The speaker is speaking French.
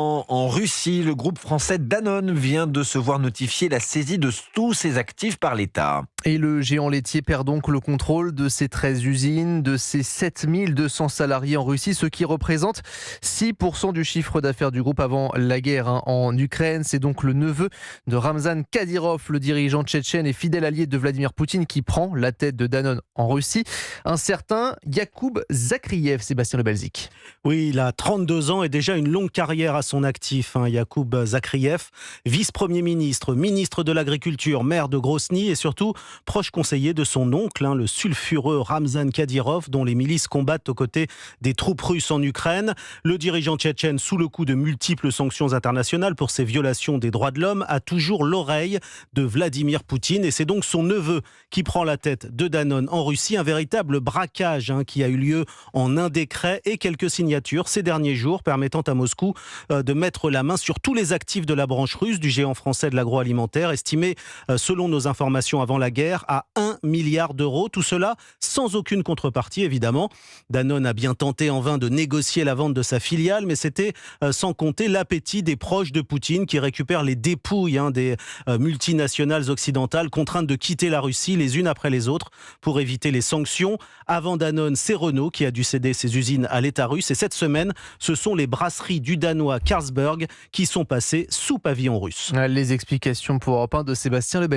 En Russie, le groupe français Danone vient de se voir notifier la saisie de tous ses actifs par l'État. Et le géant laitier perd donc le contrôle de ses 13 usines, de ses 7200 salariés en Russie, ce qui représente 6% du chiffre d'affaires du groupe avant la guerre en Ukraine. C'est donc le neveu de Ramzan Kadyrov, le dirigeant tchétchène et fidèle allié de Vladimir Poutine, qui prend la tête de Danone en Russie. Un certain Yakoub Zakriev, Sébastien Le Belzic. Oui, il a 32 ans et déjà une longue carrière à son actif. Yakoub Zakriev, vice-premier ministre, ministre de l'Agriculture, maire de Grozny et surtout proche conseiller de son oncle, le sulfureux Ramzan Kadyrov, dont les milices combattent aux côtés des troupes russes en Ukraine. Le dirigeant tchétchène, sous le coup de multiples sanctions internationales pour ses violations des droits de l'homme, a toujours l'oreille de Vladimir Poutine. Et c'est donc son neveu qui prend la tête de Danone en Russie. Un véritable braquage qui a eu lieu en un décret et quelques signatures ces derniers jours, permettant à Moscou de mettre la main sur tous les actifs de la branche russe du géant français de l'agroalimentaire, estimé, selon nos informations avant la guerre, à 1 milliard d'euros. Tout cela sans aucune contrepartie, évidemment. Danone a bien tenté en vain de négocier la vente de sa filiale, mais c'était sans compter l'appétit des proches de Poutine qui récupèrent les dépouilles des multinationales occidentales contraintes de quitter la Russie les unes après les autres pour éviter les sanctions. Avant Danone, c'est Renault qui a dû céder ses usines à l'État russe. Et cette semaine, ce sont les brasseries du Danois Carlsberg qui sont passées sous pavillon russe. Les explications pour Europe 1 de Sébastien Le Belzic.